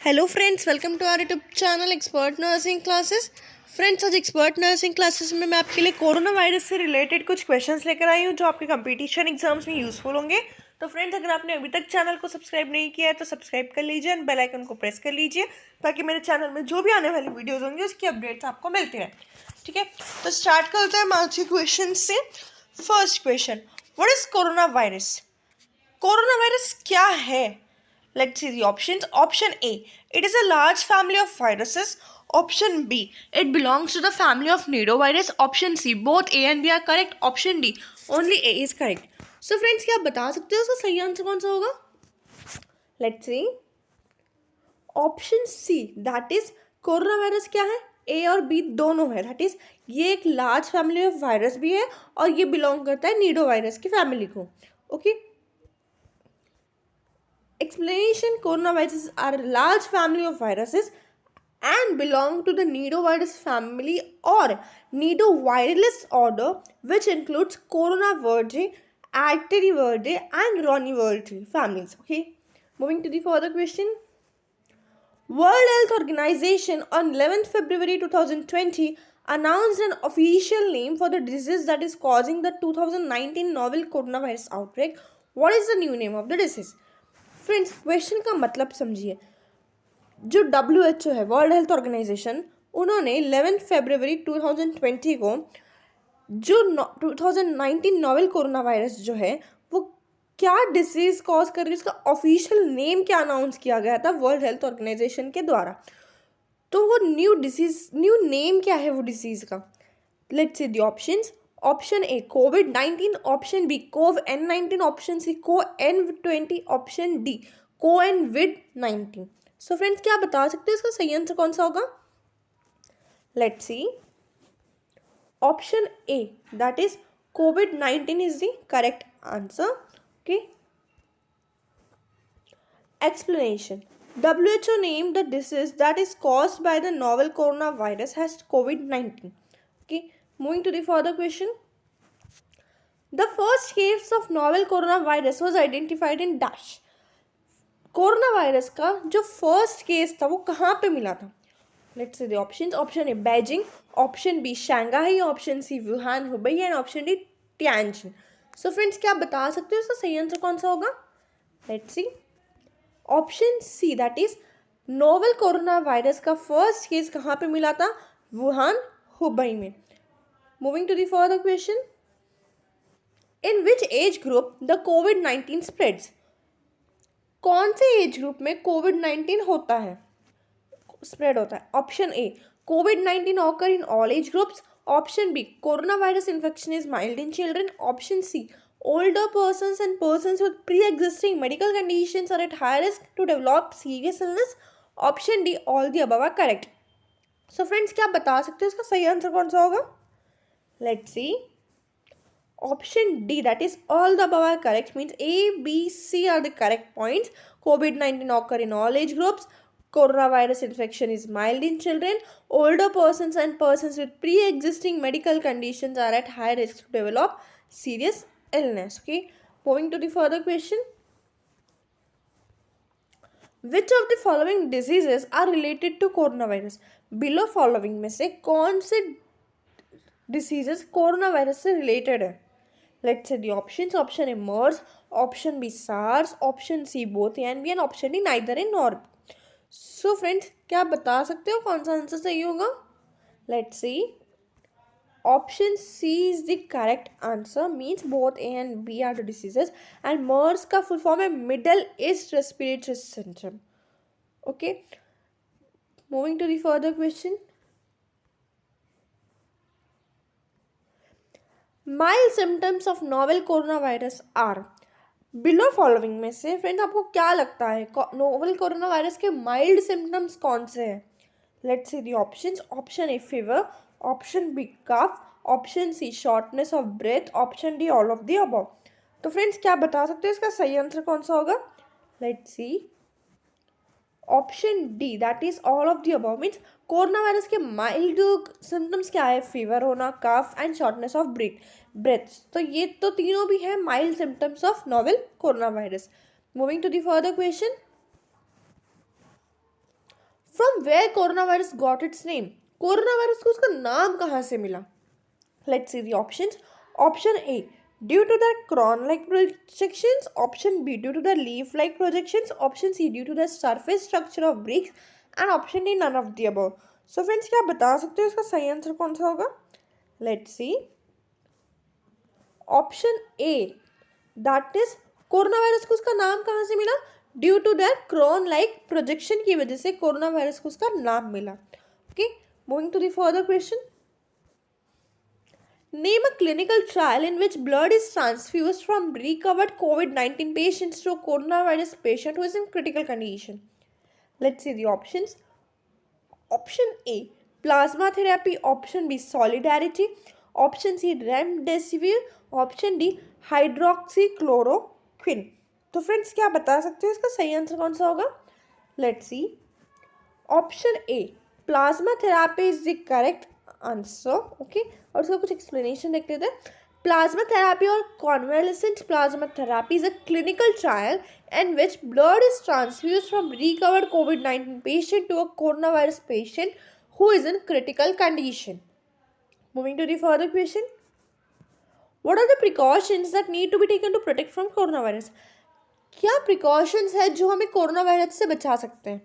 Hello friends, welcome to our YouTube channel expert nursing classes. Friends, आज expert nursing classes में मैं आपके लिए कोरोना वायरस से रिलेटेड कुछ क्वेश्चंस लेकर आई हूँ जो आपके कंपटीशन एग्जाम्स में यूजफुल होंगे। तो फ्रेंड्स, अगर आपने अभी तक चैनल को सब्सक्राइब नहीं किया है तो सब्सक्राइब कर लीजिए एंड बेल आइकन को प्रेस कर लीजिए ताकि मेरे चैनल में जो भी आने वाली वीडियोज़ होंगी उसकी अपडेट्स आपको मिलती हैं। ठीक है, तो स्टार्ट करते हैं आज के क्वेश्चन से। First question, what is corona virus? Corona virus क्या है? Let's see the options. Option A, it is a large family of viruses. Option B, it belongs to the family of nidovirus. Option C, both A and B are correct. Option D, only A is correct. So friends, क्या आप बता सकते हो उसका सही answer कौन सा होगा? Let's see. Option C, that is corona virus क्या है? A और B दोनों है। That is ये एक लार्ज फैमिली ऑफ वायरस भी है और ये बिलोंग करता है नीडो वायरस की फैमिली को। Okay, Explanation: coronaviruses are a large family of viruses and belong to the nidovirus family or nidovirus order, which includes coronavirinae, activiridae, and ronivirinae families. Okay, moving to the further question. World Health Organization on 11th February 2020 announced an official name for the disease that is causing the 2019 novel coronavirus outbreak. What is the new name of the disease? Friends, question का मतलब समझिए। जो WHO है, world health organisation, उन्होंने 11 फरवरी 2020 को जो 2019 novel corona virus जो है वो क्या डिसीज कॉज कर रही है उसका ऑफिशियल नेम क्या अनाउंस किया गया था वर्ल्ड हेल्थ ऑर्गेनाइजेशन के द्वारा। तो वो न्यू नेम क्या है वो डिसीज का? Let's see the options. Option A कोविड-19, ऑप्शन बी कोव-N19, ऑप्शन सी को-N20, ऑप्शन डी को-N-विड-19। सो फ्रेंड्स, क्या बता सकते हैं इसका सही आंसर कौन सा होगा? Let's see. Option A, that is covid is the correct answer. Okay, explanation. WHO named the disease that is caused by the novel coronavirus as COVID-19. Okay, moving to the further question. The first case of novel coronavirus was identified in Dash. Corona virus का जो first case था वो कहाँ पे मिला था? Let's see the options. Option A Beijing, option B Shanghai, option C Wuhan Hubei and option D Tianjin. So friends, क्या आप बता सकते हो इसका सही आंसर कौन सा होगा? Let's see. Option C, that is novel corona virus का फर्स्ट केस कहाँ पे मिला था? वुहान हुबई में। Moving to the further question. In which age group the कोविड-19 स्प्रेड्स? कौन से एज ग्रुप में कोविड-19 होता है, स्प्रेड होता है? ऑप्शन ए कोविड-19 occur in all age groups, option B corona virus infection is mild in children, option C older persons and persons with pre-existing medical conditions are at high risk to develop serious illness, option D all the above are correct. So friends, क्या आप बता सकते हो इसका सही answer कौन सा होगा? Let's see. Option D, that is all the above are correct, means A, B, C are the correct points. COVID-19 occur in all age groups. Coronavirus infection is mild in children. Older persons and persons with pre-existing medical conditions are at high risk to develop serious illness. Okay, moving to the further question. Which of the following diseases are related to coronavirus? Below following में से कौन से diseases corona virus से related है? Let's say the options. Option A MERS, option B SARS, option C both A and B and option D neither A nor B. So friends, क्या आप बता सकते हो कौन सा आंसर सही होगा? Let's see. Option C is the correct answer, means both A and B are the diseases, and MERS का full form है Middle East Respiratory Syndrome. Okay, moving to the further question. Mild symptoms of novel coronavirus are below following में से friends आपको क्या लगता है novel corona virus के mild symptoms कौन से हैं? Let's see the options. Option A fever, option B cough, option C shortness of breath, option D all of the above. तो फ्रेंड्स, क्या बता सकते हो इसका सही आंसर कौन सा होगा? Let's see. Option D, that is all of the above, means corona virus के माइल्ड सिम्टम्स क्या है? फीवर होना, cough and shortness of breath. तो ये तो तीनों भी है mild symptoms of novel corona virus. Moving to the further question. where coronavirus got its name? Coronavirus को उसका नाम कहाँ से मिला? Let's see the options. Option A, due to the crown-like projections. Option B, due to the leaf-like projections. Option C, due to the surface structure of bricks. And option D, none of the above. So friends, क्या आप बता सकते हो इसका सही answer कौन सा होगा? Let's see. Option A, that is corona virus को उसका नाम कहाँ से मिला? Due to the crown like projection की वजह से कोरोना वायरस को उसका नाम मिला. Okay, moving to the further question. Name a clinical trial in which blood is transfused from recovered COVID-19 patients to a coronavirus patient who is in critical condition. Let's see the options. Option A, plasma therapy. Option B, solidarity. Option C, remdesivir. Option D, hydroxychloroquine. तो friends क्या बता सकते हो इसका सही answer कौन सा होगा? Let's see. Option A, plasma therapy is the correct answer. Okay, और उसका कुछ एक्सप्लेनेशन देख लेते हैं. Plasma therapy or convalescent plasma therapy is a clinical trial in which blood is transfused from recovered COVID-19 patient to a coronavirus patient who is in critical condition. Moving to the further question. What are the precautions that need to be taken to protect from coronavirus? क्या precautions है जो हमें corona virus से बचा सकते हैं?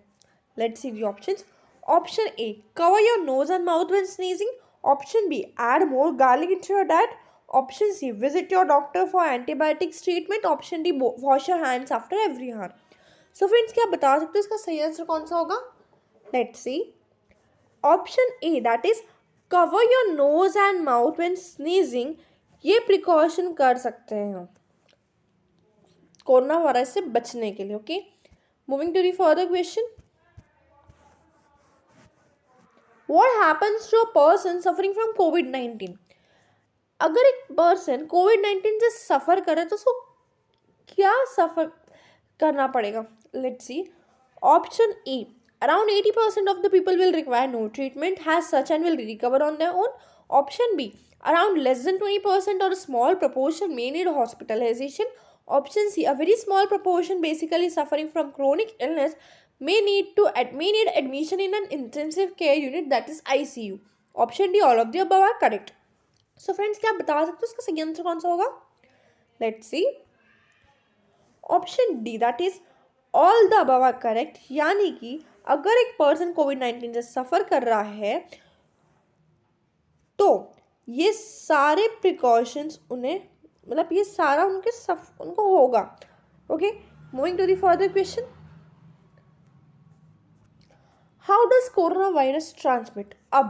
Let's see the options. Option A, cover your nose and mouth when sneezing. Option B, add more garlic into your diet. Option C, visit your doctor for antibiotics treatment. Option D, wash your hands after every hour. So friends, क्या बता सकते हो इसका सही answer कौन सा होगा? Let's see. Option A, that is cover your nose and mouth when sneezing. ये precaution कर सकते हैं कोरोना वायरस से बचने के लिए. Okay, moving to the further question. What happens to a person suffering from COVID-19? अगर एक पर्सन कोविड-19 से सफ़र करे तो उसको क्या सफ़र करना पड़ेगा? Let's see. Option A, around 80% of the people will require no treatment has such and will recover on their own. Option B, around less than 20% और small proportion may need hospitalisation. Option C, a very small proportion basically suffering from chronic illness may need admission in an intensive care unit, that is ICU. Option D, all of the above are correct. So friends, क्या बता सकते हो इसका सही answer कौन सा होगा? Let's see. Option D, that is all the above are correct. यानी कि अगर एक पर्सन कोविड-19 से सफ़र कर रहा है तो ये सारे प्रिकॉशंस उन्हें मतलब ये सारा उनको होगा. Okay, moving to the further question. How does corona virus transmit? अब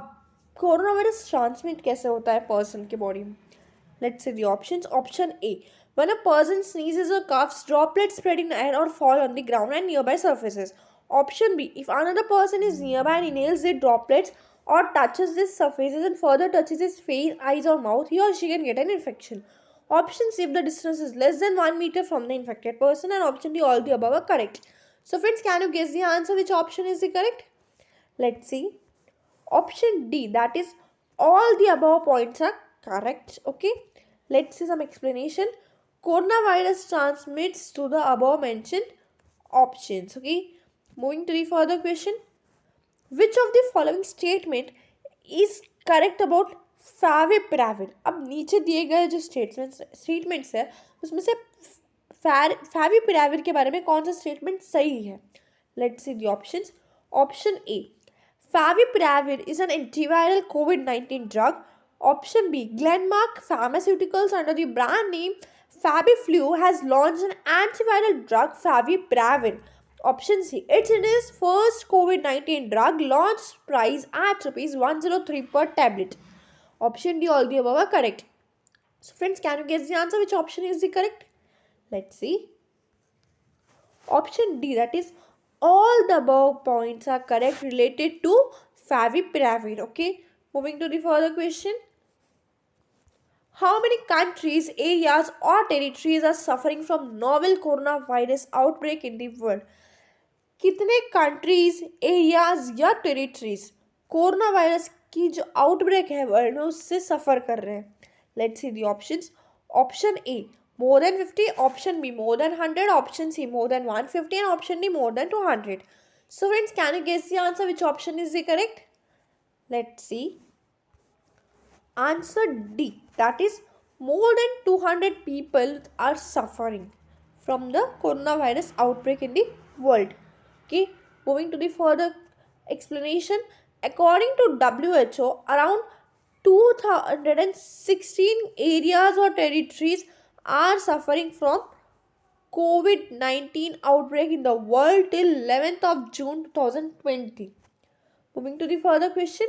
कोरोना वायरस ट्रांसमिट कैसे होता है पर्सन के बॉडी में? Let's see the options. Option A, when a person sneezes और coughs, droplets spread in air और fall on the ground and nearby surfaces. Option B, if another person is nearby and inhales the droplets or touches these surfaces and further touches his face, eyes or mouth, he or she can get an infection. Option C, if the distance is less than 1 meter from the infected person, and option D, all the above are correct. So friends, can you guess the answer? Which option is the correct? Let's see. Option D, that is all the above points are correct. Okay, let's see some explanation. Coronavirus transmits to the above mentioned options. Okay, moving to the further question. Which of the following statement is correct about favipiravir? अब नीचे दिए गए जो statements है उसमें से favipiravir के बारे में कौन सा स्टेटमेंट सही है? Let's see the options. Option A, favipiravir is an antiviral COVID-19 drug. Option B, Glenmark Pharmaceuticals under the brand name Fabiflu has launched an antiviral drug favipiravir. Option C, it is first COVID-19 drug launched price at rupees 103 per tablet. Option D, all the above are correct. So friends, can you guess the answer? Which option is the correct? Let's see. Option D, that is all the above points are correct related to favipiravir. Okay, moving to the further question. How many countries, areas or territories are suffering from novel coronavirus outbreak in the world? कितने countries, areas या territories corona virus की जो outbreak है world में उससे सफ़र कर रहे हैं? Let's see the options. Option A, more than 50. Option B, more than 100. Option C, more than 150. And option D, more than 200. So friends, can you guess the answer? Which option is the correct? Let's see. Answer D. That is, more than 200 people are suffering from the coronavirus outbreak in the world. Okay, moving to the further explanation. According to WHO, around 216 areas or territories are suffering from COVID-19 outbreak in the world till 11th of June 2020. Moving to the further question.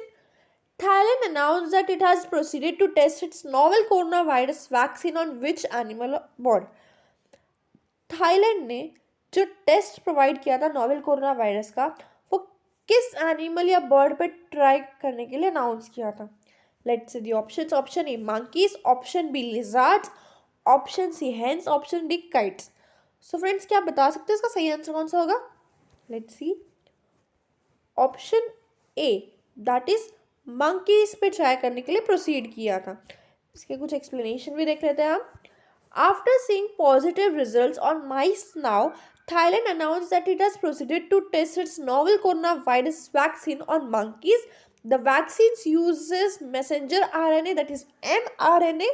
Thailand announced that it has proceeded to test its novel coronavirus vaccine on which animal or bird? Thailand ने जो test provide किया था novel corona virus का, वो किस animal या bird पे try करने के लिए अनाउंस किया था? Let's see the options. Option A monkeys, option B lizards, option C hens, option D kites. So friends, क्या आप बता सकते हैं इसका सही आंसर कौन सा होगा? Let's see. Option A, that is monkeys पे ट्राई करने के लिए प्रोसीड किया था. इसके कुछ एक्सप्लेनेशन भी देख लेते हैं हम. After seeing positive results on mice now, Thailand announced that it has proceeded to test its novel coronavirus vaccine on monkeys. The vaccine uses messenger RNA, that is mRNA,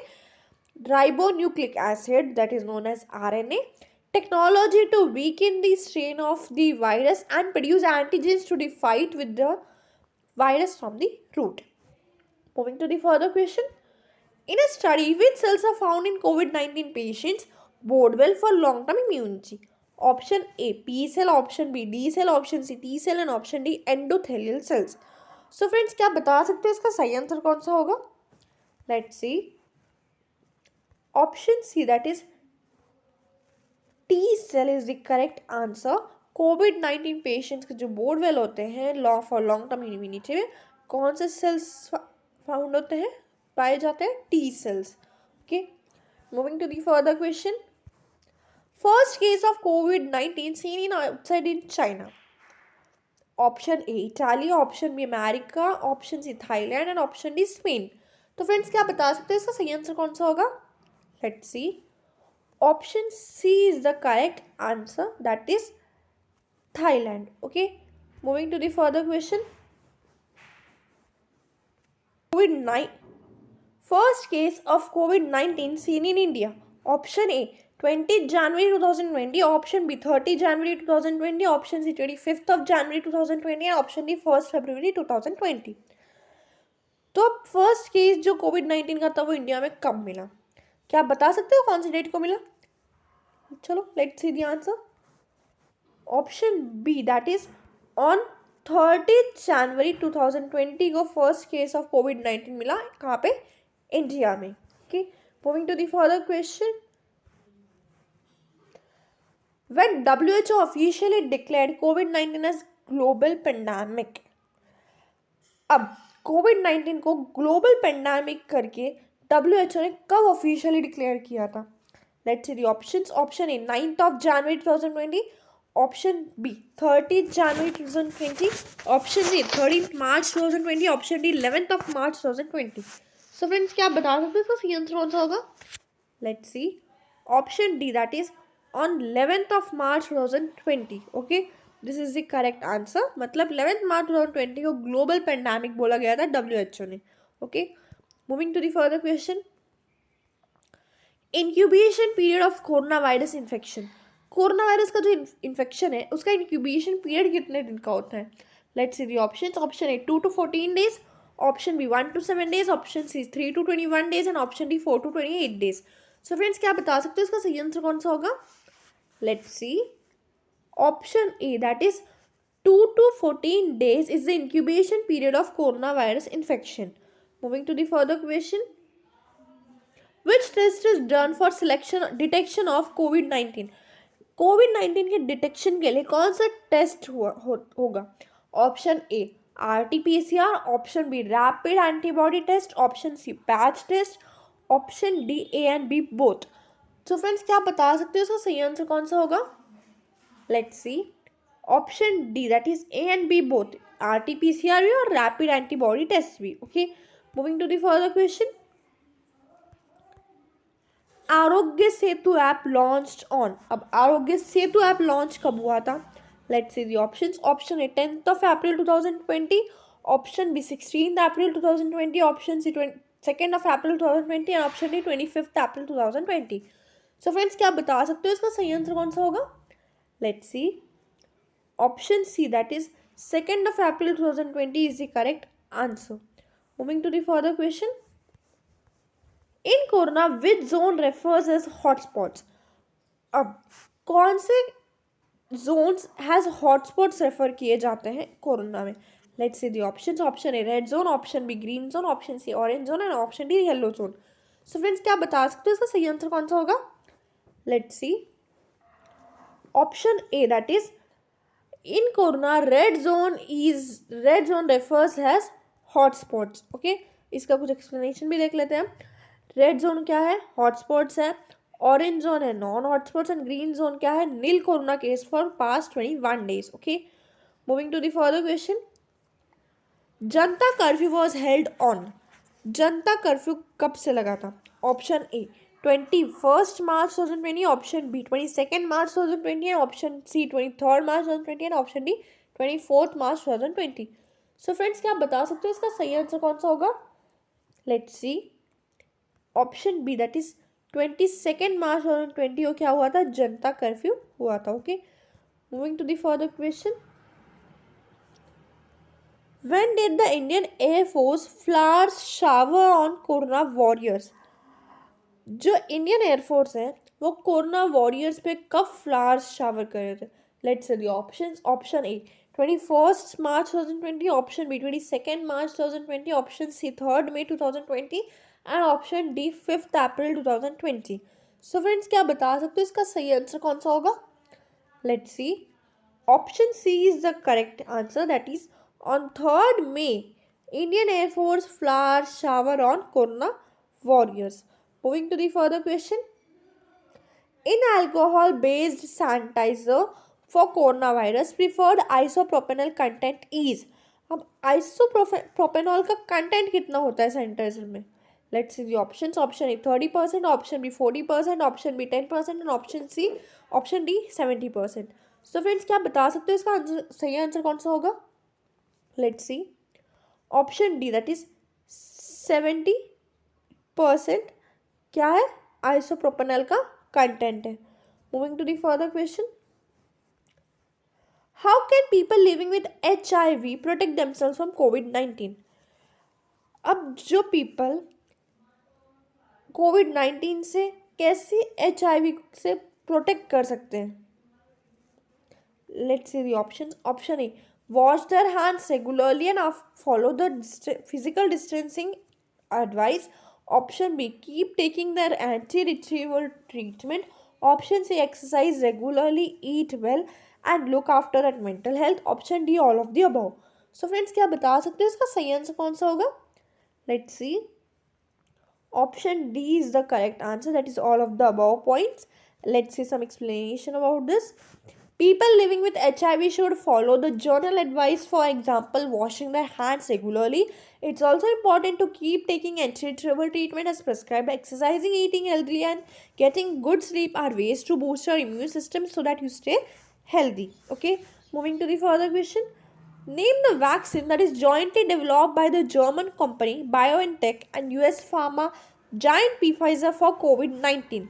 ribonucleic acid, that is known as RNA, technology to weaken the strain of the virus and produce antigens to the fight with the virus from the root. Moving to the further question. In a study, which cells are found in COVID-19 patients bode well for long-term immunity? Option A, P cell, option B, D cell, option C, T cell and option D, endothelial cells. So friends, क्या आप बता सकते हैं इसका सही answer कौन सा होगा? Let's see. Option C, that is T cell is the correct answer. COVID-19 patients के जो बोर्ड वेल होते हैं फॉर लॉन्ग टर्म इम्यूनिटी में कौन से सेल्स फाउंड होते हैं, पाए जाते हैं? T cells. Okay, moving to the further question. First case of COVID-19 seen in outside in China. Option A Italy, option B America, option C Thailand and option D Spain. तो friends, क्या बता सकते हैं इसका सही answer कौन सा होगा? Let's see. Option C is the correct answer, that is Thailand. Okay, moving to the further question. COVID-19 First case of COVID-19 seen in India. Option A 20 January 2020, option B 30 January 2020, option C 25th of January 2020 and option D 1st February 2020. तो first case जो COVID-19 का था वो India में कब मिला? क्या आप बता सकते हो कौन सी डेट को मिला? चलो let's see the answer. Option B, that is on 30 जनवरी 2020 को फर्स्ट केस ऑफ COVID-19 मिला. कहाँ पे? इंडिया में. Okay, moving to the further question. When WHO officially declared COVID-19 as global pandemic. अब COVID-19 को ग्लोबल पेंडेमिक करके WHO ने कब ऑफिशियली डिक्लेयर किया था? Let's see the options. Option A 9th of January 2020, option B 30th January 2020, option C 13th March 2020, option D 11th of March 2020. So friends, क्या आप बता सकते हैं इसका सही आंसर कौन सा होगा? Let's see. Option D, that is on 11th of March 2020. Okay, this is the correct answer. मतलब 11th March 2020 को ग्लोबल पेंडेमिक बोला गया था WHO ने. Okay, moving to the further question. Incubation period of corona virus infection. Corona virus का जो infection है उसका इंक्यूबेशन पीरियड कितने दिन का होता है? Let's see the options. Option A 2 to 14 days, option B 1 to 7 days, option C 3 to 21 days and option D 4 to 28 days. So friends, क्या बता सकते हो इसका सही आंसर कौन सा होगा? Let's see. Option A, that is 2 to 14 days is the incubation period of coronavirus infection. Moving to the further question. Which test is done for detection of COVID-19? COVID-19 के डिटेक्शन के लिए कौन सा test होगा? Option A RT-PCR, option B rapid antibody test, option C patch test, option D A and B both. तो friends, क्या आप बता सकते हो इसका सही आंसर कौन सा होगा? Let's see. Option D, that is A and B both, RT-PCR भी और रैपिड एंटीबॉडी टेस्ट भी. Okay, moving to the further question. Aarogya Setu app launched on. अब आरोग्य सेतु ऐप लॉन्च कब हुआ था? Let's see the options. Option A, 10th of April 2020. Option B, 16th April 2020. Option C, 2nd of April 2020. And option D, 25th April 2020. So friends, क्या आप बता सकते हो इसका सही आंसर कौन सा होगा? Let's see. Option C, that is 2nd of April 2020 is the correct answer. Moving to the further question. In corona which zone refers as hotspots? अब कौन से zones has hotspots रेफर किए जाते हैं कोरोना में? Let's see the options. Option A, red zone. Option B, green zone. Option C, orange zone. And option D, yellow zone. So friends, क्या आप बता सकते हो इसका सही आंसर कौन सा होगा? Let's see. Option A, that is in corona red zone refers as hotspots. Okay, इसका कुछ एक्सप्लेनेशन भी देख लेते हैं. रेड जोन क्या है? हॉटस्पॉट्स है. ऑरेंज जोन है non hotspots. And green zone क्या है? Nil corona case for past 21 days. Okay, moving to the further question. Janata curfew was held on. Janata curfew कब से लगा था? Option A, 21st March 2020. Option B, 22nd March 2020. And option C, 23rd March 2020. And option D, 24th March 2020. So friends, क्या आप बता सकते हो इसका सही आंसर कौन सा होगा? Let's see. Option B, that is 22nd March 2020 को क्या हुआ था? जनता कर्फ्यू हुआ था. Okay, moving to the further question. When did the Indian Air Force flowers shower on Corona warriors? जो इंडियन एयरफोर्स है वो कोरोना वॉरियर्स पे कब फ्लावर्स शावर कर रहे थे? Let's see the options. Option A, 21st March 2020. Option B, 22nd March 2020. Option C, 3rd May 2020. And option D, 5th April 2020. So friends, क्या बता सकते हो इसका सही आंसर कौन सा होगा? Let's see. Option C is the correct answer. That is on 3rd May, Indian Air Force flower shower on Corona warriors. Moving to the further question. In alcohol-based sanitizer for coronavirus, preferred isopropanol content is. अब isopropanol का content कितना होता है sanitiser में? Let's see the options. Option A, 30%. Option B, 40%. Option B, 10%. And option D, 70%. So friends, क्या आप बता सकते हो इसका सही आंसर कौन सा होगा? Let's see. Option D, that is 70% क्या है? आइसोप्रोपेनॉल का कंटेंट है. Moving to the further question. How can people living with HIV protect themselves from COVID-19? अब जो पीपल COVID-19 से कैसे HIV से प्रोटेक्ट कर सकते हैं? Let's see the options. Option A, wash their hands regularly and follow the physical distancing advice. Option B, keep taking their antiretroviral treatment. Option C, exercise regularly, eat well and look after at mental health. Option D, all of the above. So friends, क्या बता सकते हो इसका सही answer कौन सा होगा? Let's see. Option D is the correct answer. That is all of the above points. Let's see some explanation about this. People living with HIV should follow the general advice, for example, washing their hands regularly. It's also important to keep taking antiretroviral treatment as prescribed. Exercising, eating healthy, and getting good sleep are ways to boost your immune system so that you stay healthy. Okay, moving to the further question. Name the vaccine that is jointly developed by the German company BioNTech and US pharma giant Pfizer for COVID-19.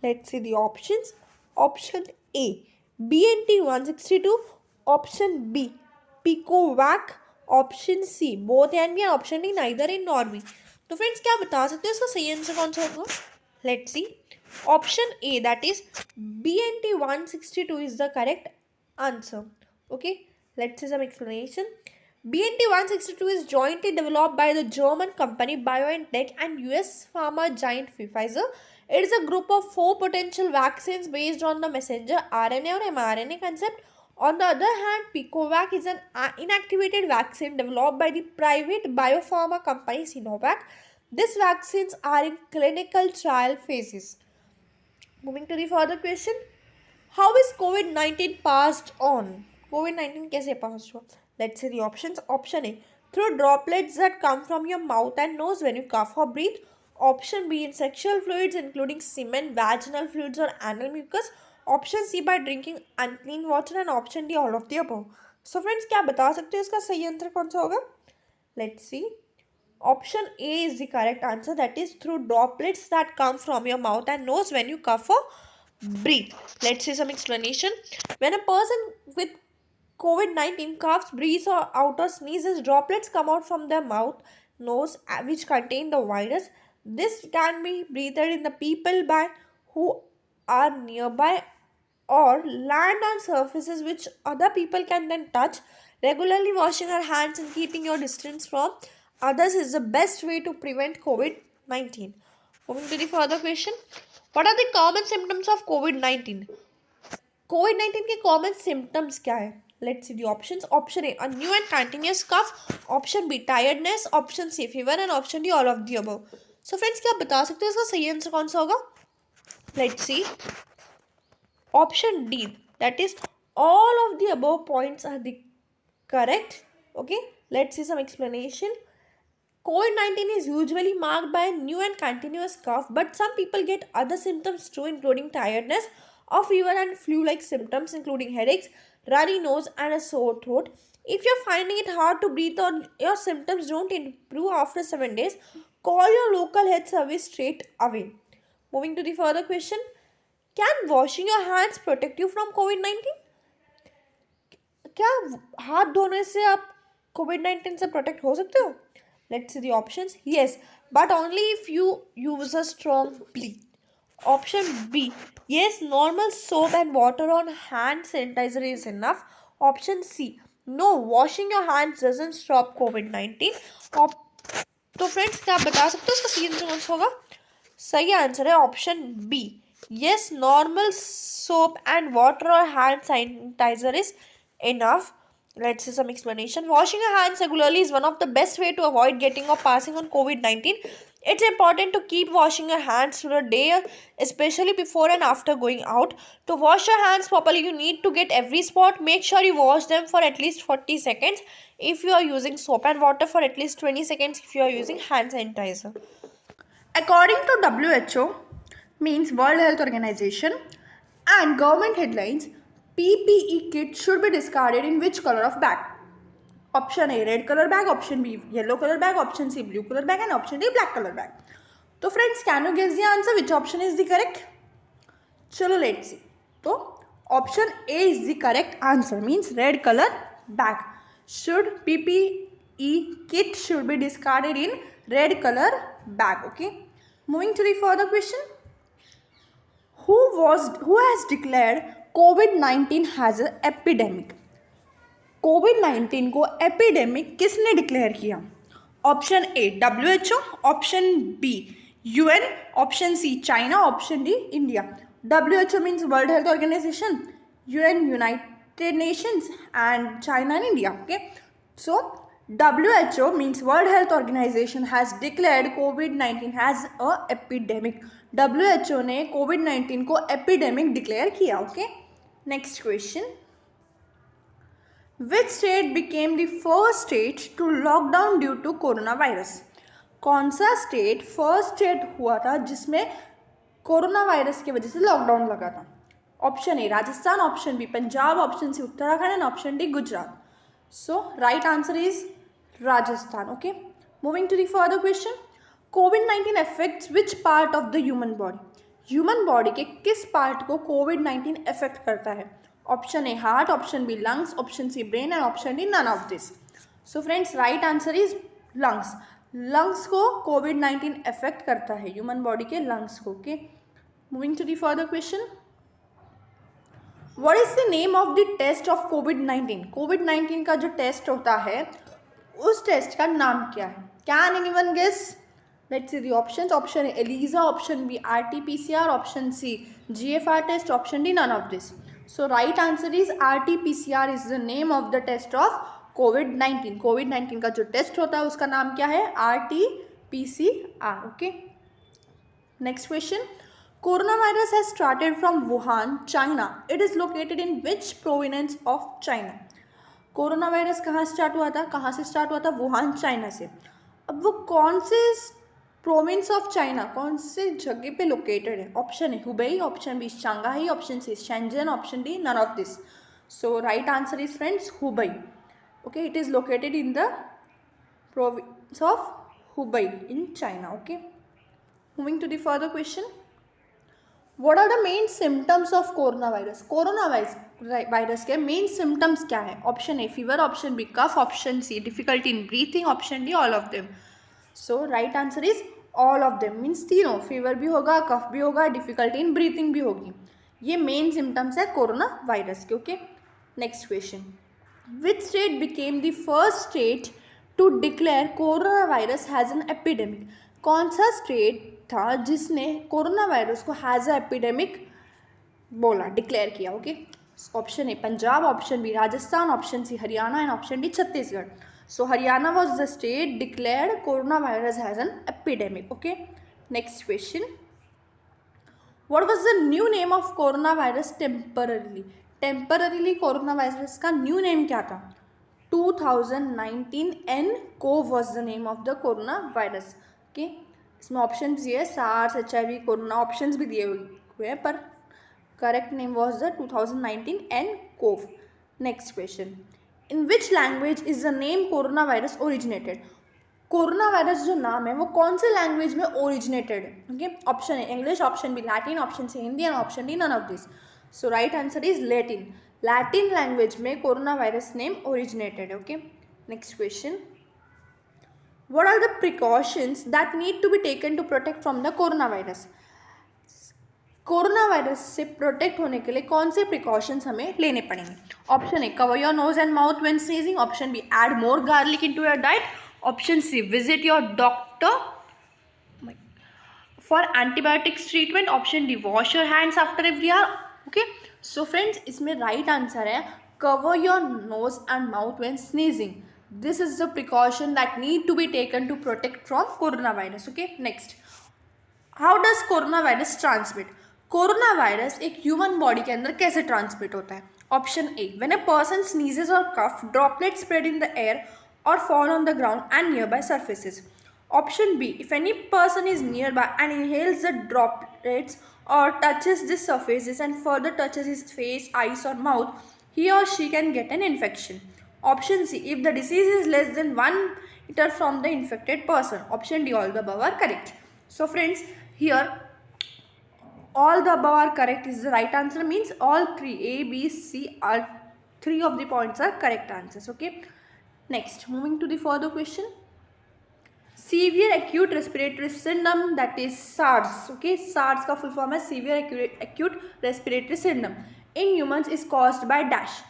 Let's see the options. Option A, BNT162. Option B, Picovac. Option C, both and B. Option D, neither in nor B. तो friends, क्या बता सकते हो इसका सही answer कौन सा होगा? Let's see. Option A, that is BNT162 is the correct answer. Okay, let's see some explanation. BNT162 is jointly developed by the German company BioNTech and US pharma giant Pfizer. It is a group of 4 potential vaccines based on the messenger RNA or mRNA concept. On the other hand, Picovac is an inactivated vaccine developed by the private biopharma company Sinovac. These vaccines are in clinical trial phases. Moving to the further question. How is COVID-19 passed on? COVID-19 कैसे passed हुआ? Let's see the options. Option A, through droplets that come from your mouth and nose when you cough or breathe. Option B, in sexual fluids including semen, vaginal fluids or anal mucus. Option C by drinking unclean water and option D all of the above. So friends क्या बता सकते हो इसका सही answer कौन सा होगा? Let's C. Option A is the correct answer, that is through droplets that come from your mouth and nose when you cough or breathe. Let's see some explanation. When a person with COVID-19 coughs, breathes or out or sneezes, droplets come out from their mouth, nose, which contain the virus. This can be breathed in the people by who are nearby or land on surfaces which other people can then touch. Regularly washing our hands and keeping your distance from others is the best way to prevent COVID-19. Moving to the further question. What are the common symptoms of COVID-19? COVID-19 के common symptoms क्या है? Let's see the options. Option A, a new and continuous cough. Option B, tiredness. Option C, fever. And option D, all of the above. So friends, क्या आप बता सकते हो इसका सही आंसर कौन सा होगा? Let's see. Option D, that is all of the above points are the correct. Okay, let's see some explanation. COVID-19 is usually marked by a new and continuous cough, but some people get other symptoms too, including tiredness or fever and flu-like symptoms, including headaches, runny nose, and a sore throat. If you're finding it hard to breathe or your symptoms don't improve after 7 days, call your local health service straight away. Moving to the further question. Can washing your hands protect you from COVID-19? क्या हाथ धोने से आप COVID-19 से protect हो सकते हो? Let's see the options. Yes, but only if you use a strong bleach. Option B. Yes, normal soap and water on hand sanitizer is enough. Option C. No, washing your hands doesn't stop COVID-19. तो friends क्या आप बता सकते हो इसका सही answer कौन सा होगा? सही आंसर है option B. Yes, normal soap and water or hand sanitizer is enough. Let's see some explanation. Washing your hands regularly is one of the best way to avoid getting or passing on COVID-19. It's important to keep washing your hands through the day, especially before and after going out. To wash your hands properly, you need to get every spot. Make sure you wash them for at least 40 seconds if you are using soap and water, for at least 20 seconds if you are using hand sanitizer. According to WHO, means World Health Organization, and government headlines, PPE kit should be discarded in which color of bag? Option A, red color bag. Option B, yellow color bag. Option C, blue color bag. And option D, black color bag. So friends, can you guess the answer? Which option is the correct? Chalo, let's see. So option A is the correct answer, means red color bag. Should PPE kit should be discarded in red color bag. Okay. Moving to the further question. Who has declared COVID-19 has an epidemic? COVID-19 को epidemic किसने declare किया? Option A WHO, option B UN, option C China, option D India. WHO means World Health Organization, UN United Nations, and China and India. Okay, so WHO means World Health Organization has declared COVID-19 has a epidemic. WHO ने COVID-19 को epidemic declare किया. Okay, next question. Which state became the first state to lock down due to coronavirus? कौन सा state first state हुआ था जिसमें corona virus की वजह से लॉकडाउन लगा था? Option A Rajasthan, option B Punjab, option C Uttarakhand and option D Gujarat. So right answer is Rajasthan. Okay, moving to the further question. COVID-19 affects which part of the human body? Human body के किस part को COVID-19 affect करता है? Option A heart, option B lungs, option C brain and option D none of this. So friends right answer is lungs. Lungs को COVID-19 affect करता है, human body के lungs को. Okay, moving to the further question. What is the name of the test of COVID-19? COVID-19 का जो test होता है उस टेस्ट का नाम क्या है? Can anyone guess? Let's see the options. Option A ELISA, option B RT-PCR, option C GFR test, option D none of this. So right answer is RT-PCR is the name of the test of COVID-19. COVID-19 का जो test होता है उसका नाम क्या है? RT-PCR. Okay. Next question. Coronavirus has started from Wuhan, China. It is located in which province of China? Corona virus कहाँ start हुआ था? कहाँ से स्टार्ट हुआ था? वुहान, चाइना से. अब वो कौन से प्रोविंस ऑफ चाइना कौन से जगह पे लोकेटेड है? Option A Hubei, option B Shanghai, option C Shenzhen, option D none of this. So right answer is friends Hubei. Okay, it is located in the province of Hubei in China. Okay, moving to the further question. What are the main symptoms of coronavirus? Coronavirus के main symptoms क्या है? Option A fever, option B cough, option C difficulty in breathing, option D all of them. So right answer is all of them, means तीनों, fever भी होगा, cough भी होगा, difficulty in breathing भी होगी. ये main symptoms है corona virus के. Okay, next question. Which state became the first state to declare corona virus has an epidemic? कौन सा स्टेट था जिसने कोरोना वायरस को हैज़ अ एपिडेमिक बोला, डिक्लेयर किया? Okay, option A Punjab, option B Rajasthan, option C Haryana and option D Chhattisgarh. So Haryana was the state declared corona virus has an epidemic. Okay, next question. What was the new name of coronavirus temporarily? Temporarily corona virus का new name क्या था? 2019 nCoV was the name of the corona virus. Okay, इसमें option दिए है SARS, HIV, corona, options भी दिए हुए हैं, पर correct name was the 2019 nCoV. Next question. In which language is the name corona virus originated? Corona virus जो नाम है वो कौन से लैंग्वेज में ओरिजिनेटेड है? Okay, option A English, option B Latin, option C Hindi and option D none of this. So right answer is Latin. Latin language में corona virus name originated है. Okay, next question. What are the precautions that need to be taken to protect from the corona virus? Corona virus से protect होने के लिए कौन से precautions हमें लेने पड़ेंगे? Option A cover your nose and mouth when sneezing, option B add more garlic into your diet, option C visit your doctor for antibiotics treatment, option D wash your hands after every hour. Okay, so friends इसमें right answer है cover your nose and mouth when sneezing. This is the precaution that need to be taken to protect from corona virus. Okay, next. How does corona virus transmit? Corona virus एक human body के अंदर कैसे transmit होता है? Option A when a person sneezes और cough, droplets spread in the air or fall on the ground and nearby surfaces. Option B, if any person is nearby and inhales the droplets or touches these surfaces and further touches his face, eyes or mouth, he or she can get an infection. Option C, if the disease is less than 1 meter from the infected person. Option D, all the above are correct. So friends, here all the above are correct is the right answer, means all three A, B, C are three of the points are correct answers. Okay, next moving to the further question. Severe acute respiratory syndrome, that is SARS. Okay, SARS का full form है severe acute respiratory syndrome in humans is caused by dash.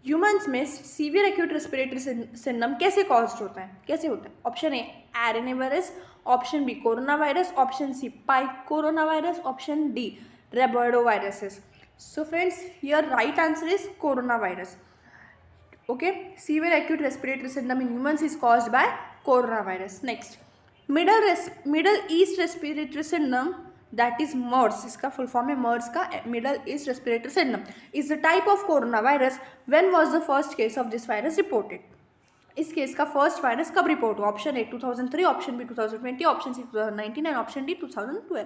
Humans में severe acute respiratory syndrome कैसे caused होता है, कैसे होता है? Option A RNA virus, option B corona virus, option C corona virus, option D rhabdoviruses. So friends here right answer is corona virus. Okay, severe acute respiratory syndrome in humans is caused by coronavirus. Next, Middle East respiratory syndrome, that is MERS. इसका full form है MERS का Middle East respiratory syndrome is the type of coronavirus. When was the first case of this virus reported? इस case का first virus कब report हुआ? Option A 2003, option B 2020, option C 2019 and option D 2012.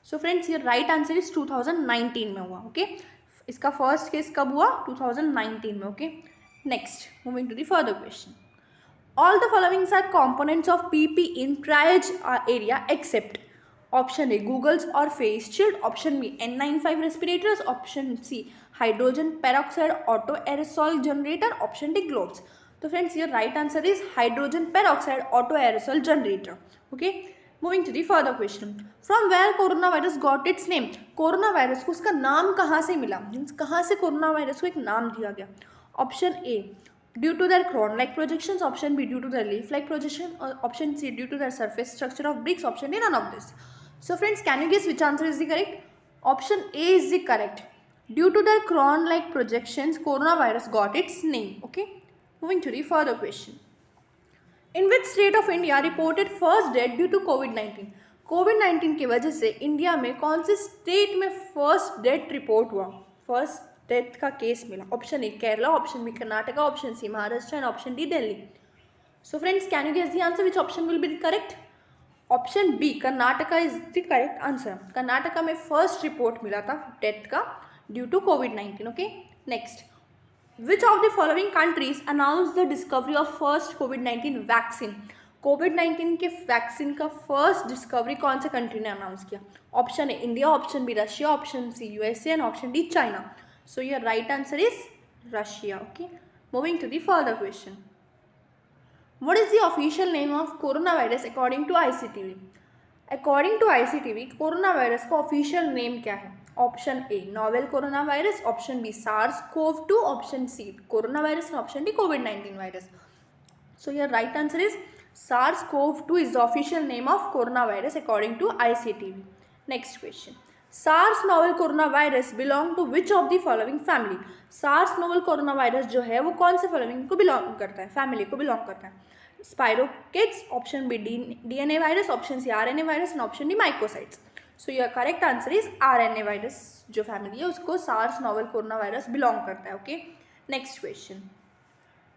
So friends ये right answer is 2019 में हुआ. Okay, इसका first case कब हुआ? 2019 में. Okay, next moving to the further question. All the following are components of PP in triage area except option A goggles or face shield, option B N95 respirators, option C hydrogen peroxide auto aerosol generator, option D gloves. So friends your right answer is hydrogen peroxide auto aerosol generator. Okay, moving to the further question. From where coronavirus got its name? coronavirus को उसका नाम कहाँ से मिला, means कहाँ से coronavirus को एक नाम दिया गया? Option A due to their crown-like projections, option B due to their leaf-like projection, or option C due to their surface structure of bricks, option D none of this. So friends, can you guess which answer is the correct? Option A is the correct. Due to their crown-like projections, coronavirus got its name. Okay, moving to the further question. In which state of India reported first death due to COVID-19? COVID-19 की वजह से India में कौन से state में first death report हुआ, first death का case मिला? Option A Kerala, option B Karnataka, option C Maharashtra and option D Delhi. So friends can you guess the answer, which option will be correct? Option B Karnataka is the correct answer. Karnataka में first report मिला था death का due to covid. Okay, next. Which of the following countries announce the discovery of first covid vaccine? कोविड-19 के vaccine का first discovery कौन से country ने announce किया? Option A India, option B Russia, option C USA and option D China. So your right answer is Russia. Okay, moving to the further question. What is the official name of coronavirus according to ICTV? According to ICTV, coronavirus का official name क्या है? Option A novel corona virus, option B SARS-CoV-2, option C corona virus and option D कोविड-19 virus. So your right answer is SARS-CoV-2 is the official name of coronavirus according to ICTV. Next question. SARS novel coronavirus belong to which of the following family? SARS novel coronavirus जो है वो कौन से following को belong करता है, family को belong करता है? Spirochetes, option B DNA virus, option C RNA virus and option D microcytes. So your correct answer is RNA virus जो फैमिली है उसको SARS novel coronavirus बिलोंग करता है. Okay, next question.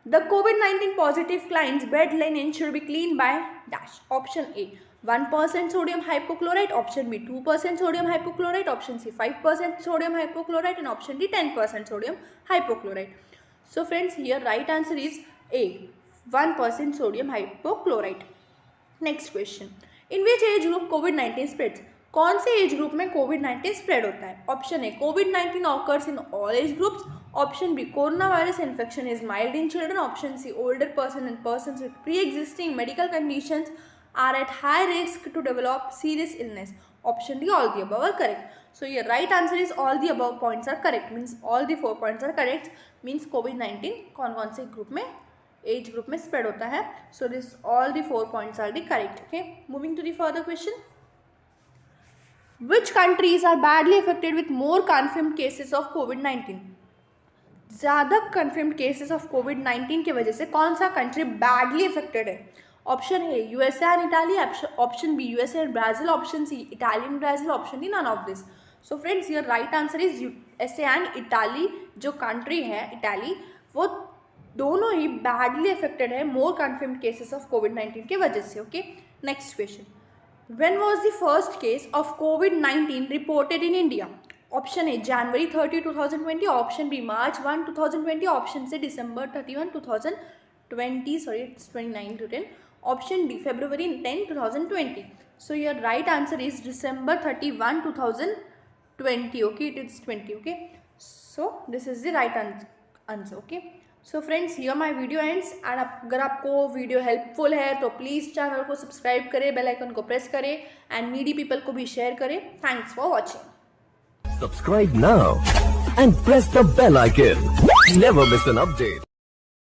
The COVID-19 positive client's bed linen should be cleaned by dash. Option A 1% sodium hypochlorite, option B 2% sodium hypochlorite, option C 5% sodium hypochlorite and option D 10% sodium hypochlorite. So friends, here right answer is A 1% sodium hypochlorite. Next question. In which age group COVID-19 spreads? कौन से age group में कोविड-19 spread होता है? Option A कोविड-19 occurs in all age groups, option B corona virus infection is mild in children, option C older person and persons with pre existing medical conditions are at high risk to develop serious illness. Option D all the above are correct. So your right answer is all the above points are correct. Means all the 4 points are correct. Means कोविड-19 कौन कौन से group में, age group में spread होता है. So this all the 4 points are the correct. Okay, moving to the further question. Which countries are badly affected with more confirmed cases of COVID-19? ज़्यादा confirmed cases of COVID-19 की वजह से कौन सा country badly affected है? Option A USA and Italy, option B USA and Brazil, option C Italy and Brazil, option D none of this. So friends, your right answer is USA and Italy. जो country है Italy, वो दोनों ही badly affected है मोर confirmed cases of COVID-19 की वजह से. Okay, next question. When was the first case of COVID-19 reported in India? Option A January 30, 2020, option B March 1, 2020, option C December 31, 2020, sorry it's 29 to 10, option D February 10, 2020. So your right answer is December 31, 2020. Okay, it is 20. Okay, so this is the right answer. Okay. So friends, here my video ends. And अगर आपको video helpful है तो please channel को subscribe करें, bell icon को press करें and needy people को भी शेयर करें. Thanks for watching. Subscribe now and press the bell icon. Never miss an update.